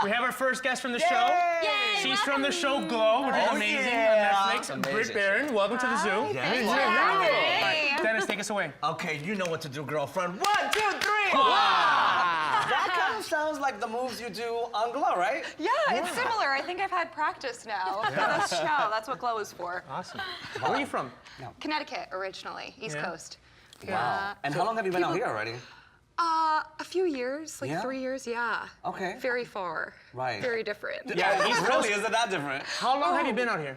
We have our first guest from the show. Yay, She's from the show Glow, which is amazing on Netflix. Britt Barron, welcome to the Zoo. Hey. Dennis, take us away. Okay, you know what to do, girlfriend. 1, 2, 3. Wow. That kind of sounds like the moves you do on Glow, right? Yeah, it's similar. I think I've had practice now for this show. That's what Glow is for. Awesome. Where are you from? Connecticut, originally, East Coast. Wow. And how long have you been out here already? A few years, like 3 years, yeah. Okay. Very far. Right. Very different. Yeah, East Coast. Really? Is it that different? How long have you been out here?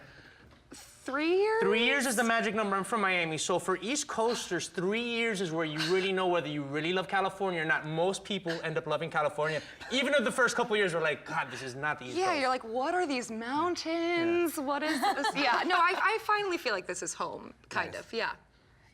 3 years? 3 years is the magic number. I'm from Miami, so for East Coasters, 3 years is where you really know whether you really love California or not. Most people end up loving California. Even if the first couple years were like, God, this is not the East Coast. Yeah, you're like, what are these mountains? What is this? Yeah, no, I finally feel like this is home, kind of, yeah.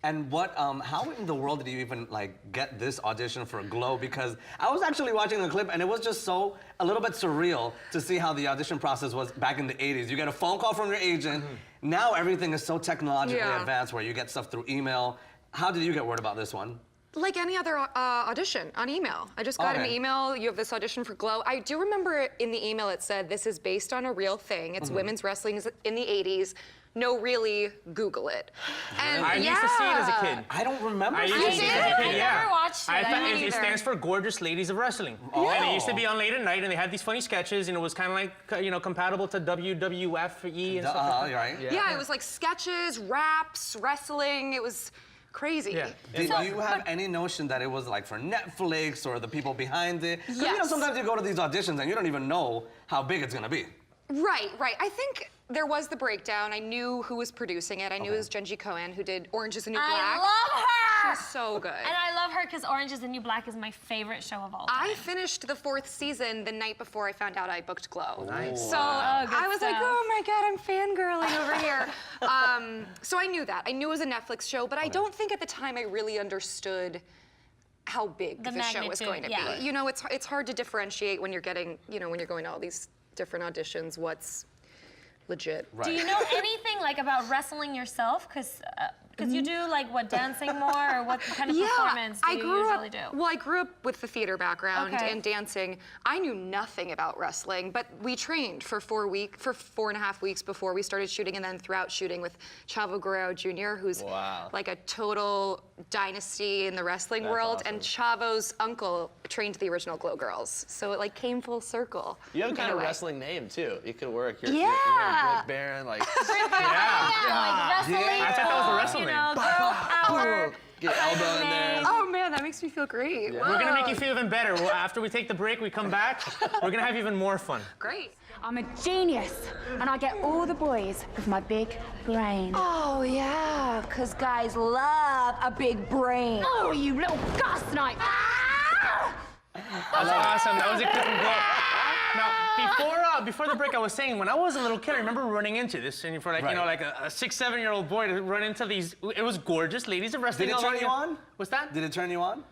And what, how in the world did you even like get this audition for Glow? Because I was actually watching the clip and it was just so, a little bit surreal to see how the audition process was back in the 80s. You get a phone call from your agent. Now everything is so technologically advanced where you get stuff through email. How did you get word about this one? Like any other audition on email. I just got an email, you have this audition for Glow. I do remember in the email it said, this is based on a real thing. It's women's wrestling in the 80s. No, really, Google it. And I used to see it as a kid. I don't remember. I used to see it as a kid, yeah. I never watched it. I I thought didn't it stands for Gorgeous Ladies of Wrestling. Oh. And it used to be on late at night, and they had these funny sketches, and it was kind of like, you know, compatible to WWF-E and stuff like that. Right? Yeah, it was like sketches, raps, wrestling. It was crazy. Yeah. Did you have any notion that it was like for Netflix or the people behind it? Because you know, sometimes you go to these auditions and you don't even know how big it's gonna be. Right. I think there was the breakdown. I knew who was producing it. I knew it was Genji Cohen, who did Orange is the New Black. I love her! She's so good. And I love her because Orange is the New Black is my favorite show of all time. I finished the 4th season the night before I found out I booked Glow. Nice. So I was like, oh my God, I'm fangirling over here. So I knew that. I knew it was a Netflix show, but I don't think at the time I really understood how big the show was going to be. You know, it's hard to differentiate when you're getting, you know, when you're going to all these different auditions, what's legit. Do you know anything like about wrestling yourself? Because you do like what, dancing more, or what kind of performance do you usually do? Well, I grew up with the theater background and dancing. I knew nothing about wrestling, but we trained for 4.5 weeks before we started shooting, and then throughout shooting with Chavo Guerrero Jr., who's like a total dynasty in the wrestling world, and Chavo's uncle trained the original Glow Girls, so it like came full circle. You have kind of a wrestling name too. You could work. You're Britt Barron, like. Like wrestling. I thought that was the wrestling You know, girl power. Get elbow in there. Oh man, that makes me feel great. We're gonna make you feel even better. Well, after we take the break, we come back, we're gonna have even more fun. Great. I'm a genius, and I get all the boys with my big brain. Oh, yeah, because guys love a big brain. Oh, you little gas snipe! That's awesome. That was a clip from Glow. Now, before the break, I was saying, when I was a little kid, I remember running into this, and for like, you know, like a 6, 7-year-old boy to run into these, it was Gorgeous Ladies of Wrestling. Did it turn you on? What's that? Did it turn you on?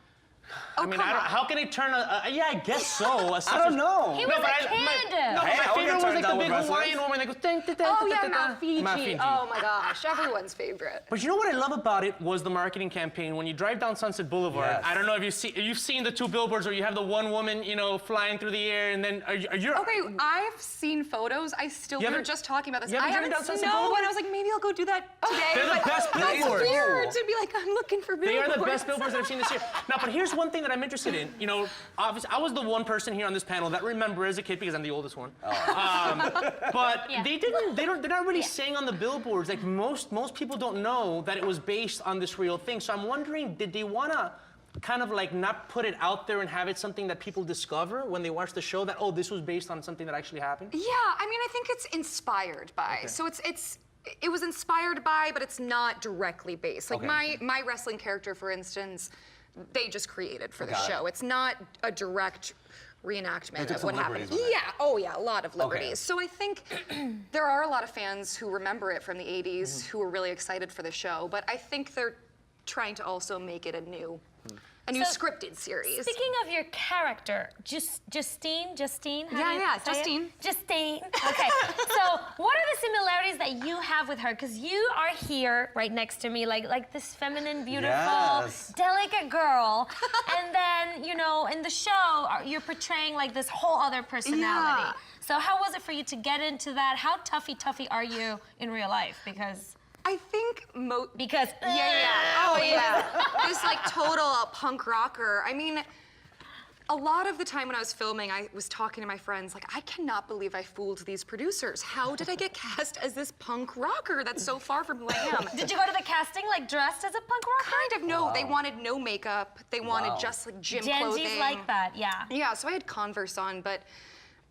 I mean, how can it turn yeah, I guess so. I don't know. He was a kid. My favorite was like the big Hawaiian woman that goes, oh yeah, Mount Fiji. Oh my gosh, everyone's favorite. But you know what I love about it was the marketing campaign. When you drive down Sunset Boulevard, I don't know if you've seen the 2 billboards where you have the one woman, you know, flying through the air, and then are you? Okay, I've seen photos. We were just talking about this. I haven't down Sunset and Boulevard? I was like, maybe I'll go do that today. They're the best billboards. It's weird to be like, I'm looking for billboards. They are the best billboards that I've seen this year. Now, but here's one thing that I'm interested in. You know, obviously, I was the one person here on this panel that remember as a kid because I'm the oldest one. But they're not really saying on the billboards, like most people don't know that it was based on this real thing. So I'm wondering, did they wanna kind of like not put it out there and have it something that people discover when they watch the show that, oh, this was based on something that actually happened? Yeah, I mean, I think it's inspired by. Okay. So it was inspired by, but it's not directly based. Like my wrestling character, for instance, they just created for the show. It's not a direct reenactment of what happened. Yeah, oh yeah, a lot of liberties. So I think there are a lot of fans who remember it from the 80s who were really excited for the show, but I think they're trying to also make it a new a new scripted series. Speaking of your character, Justine? Yeah, Justine. Justine. Okay. So, what are the similarities that you have with her? Because you are here, right next to me, like this feminine, beautiful, delicate girl, and then in the show you're portraying like this whole other personality. Yeah. So, how was it for you to get into that? How toughy are you in real life? Because. I think Because. Oh yeah. This like total punk rocker. I mean, a lot of the time when I was filming, I was talking to my friends like, I cannot believe I fooled these producers. How did I get cast as this punk rocker that's so far from who I am? Did you go to the casting like dressed as a punk rocker? Kind of, no. They wanted no makeup. They wanted just like gym clothing. Genji's like that, yeah. Yeah, so I had Converse on, but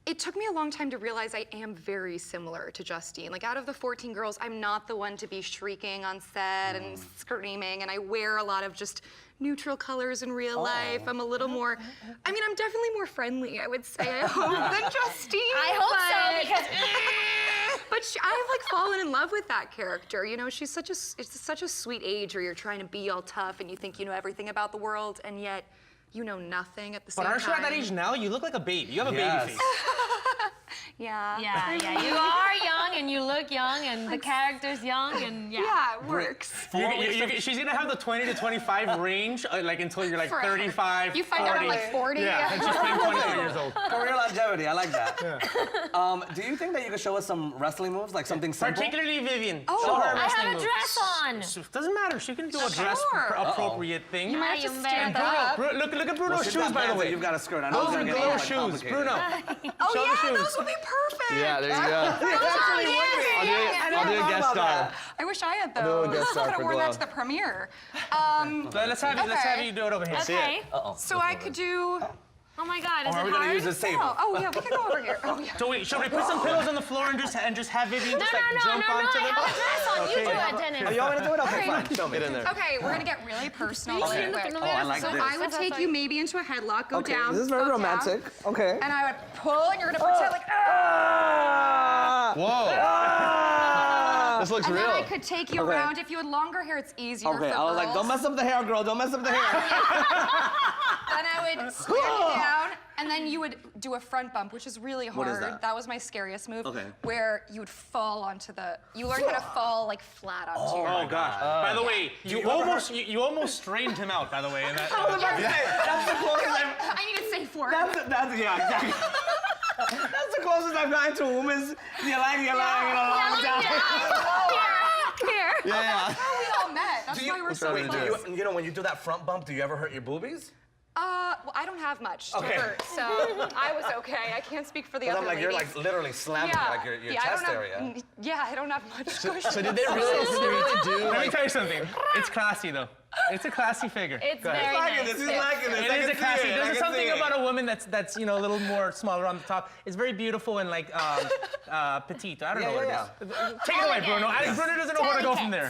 it took me a long time to realize I am very similar to Justine. Like out of the 14 girls, I'm not the one to be shrieking on set and screaming, and I wear a lot of just neutral colors in real life. I'm a little more, I mean, I'm definitely more friendly, I would say, I hope, than Justine. I hope so, because but I've like fallen in love with that character. She's it's such a sweet age where you're trying to be all tough and you think you know everything about the world, and yet you know nothing at the same time. But aren't you at that age now? You look like a baby. You have a baby face. Yeah. Yeah. You are young and you look young and the character's young and Yeah, it works. She's gonna have the 20 to 25 range, like until you're like Forever. 35, You find 40. out I'm like 40. Yeah, and she's playing 24 years old. Career longevity, I like that. Do you think that you could show us some wrestling moves, like something simple? Particularly Vivian. Oh, Show her I wrestling have a moves. dress on. Doesn't matter. She can do a dress Sure. appropriate thing. You might have to I am stand very up. Look at Bruno's She's shoes, got by the pants, way. You've got a skirt. I know Those it's are gonna get Bruno's like shoes. complicated. Bruno. Oh Show the yeah, shoes. those would be perfect. Yeah, there you go. I'll do a guest star. I wish I had those. do a guest star I could for have worn that Glow. to the premiere. Let's have you do it over here. Okay. So I could do. Oh my God, is Or are it we gonna hard? use this table? Oh yeah, we can go over here. Oh yeah. So wait, should we put some pillows on the floor and just have Vivian just like jump No, onto I them? have a dress on. You do it, Oh, Dennis. you want me to do it? Okay, Alright. fine. Show me. Get in there. Okay, we're gonna get really personal. Okay. Really quick. Oh, I like so this. I would take you maybe into a headlock, go Okay, down. this is very go down, romantic. Okay. and I would pull, and you're gonna pretend like. Whoa. This looks And real. then I could take you Okay. around. If you had longer hair, it's easier Okay, for I was like, girls. don't mess up the hair, girl. Don't mess up the hair. Then I would square you down, and then you would do a front bump, which is really hard. What is that? was my scariest move. Okay. Where you would fall onto the. You learn how to fall like flat onto your. Oh gosh. By the way, you almost strained him out. By the way, in that. I was about to say, that's the closest I need a safe word. That's yeah, exactly. That's the closest I've gotten to a woman's yelling in a long time. Here. Yeah. That's how we all met. That's why we're so Wait, close. you know when you do that front bump, do you ever hurt your boobies? Well, I don't have much to Okay. hurt, so I was okay. I can't speak for the Because other I'm like, you're ladies. like literally slamming like your I chest don't have, area. Yeah, I don't have much cushion. So did they really do Let me like, tell you something. It's classy though. It's a classy figure. It's Go ahead. very Liking nice. this, he's liking this. It is a classy. There's something about a woman that's a little more smaller on the top. It's very beautiful and like petite. I don't know what it is. Take it away, Bruno. Bruno doesn't know where to go from there.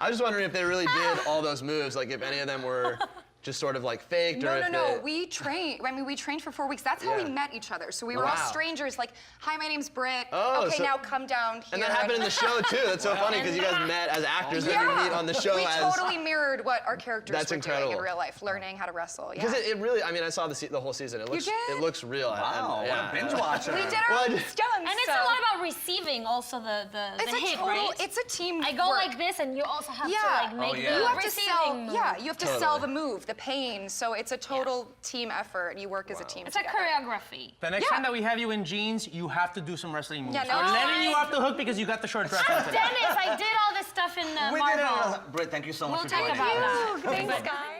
I was just wondering if they really did all those moves, like if any of them were just sort of like faked or if No. they... We trained. I mean, we trained for 4 weeks. That's how we met each other. So we were all Wow. strangers. Like, hi, my name's Britt. Oh, okay, so- now come down here. And that happened in the show too. That's so funny because you guys met as actors, then you meet on the show we as. totally mirrored what our characters That's were doing incredible. in real life, learning how to wrestle. Yeah. Because it really, I mean, I saw the whole season. It looks, did? it looks real. Wow, what a binge watcher. we did our Well, own I- stunts. And it's a lot about receiving also the It's a hit, total. right? It's a team. I go work. like this and you also have to Yeah. like make yeah. the You have to receiving sell. move. Yeah, you have to sell the move, the pain. So it's a total team effort. You work as a team It's a together. choreography. The next Yeah. time that we have you in jeans, you have to do some wrestling moves. Yeah, no, We're it's letting fine. you off the hook because you got the short dress on today. Dennis, I did all this stuff in We did it. Marvel. Britt, thank you so much We'll for talk joining about us. that. Thanks, guys.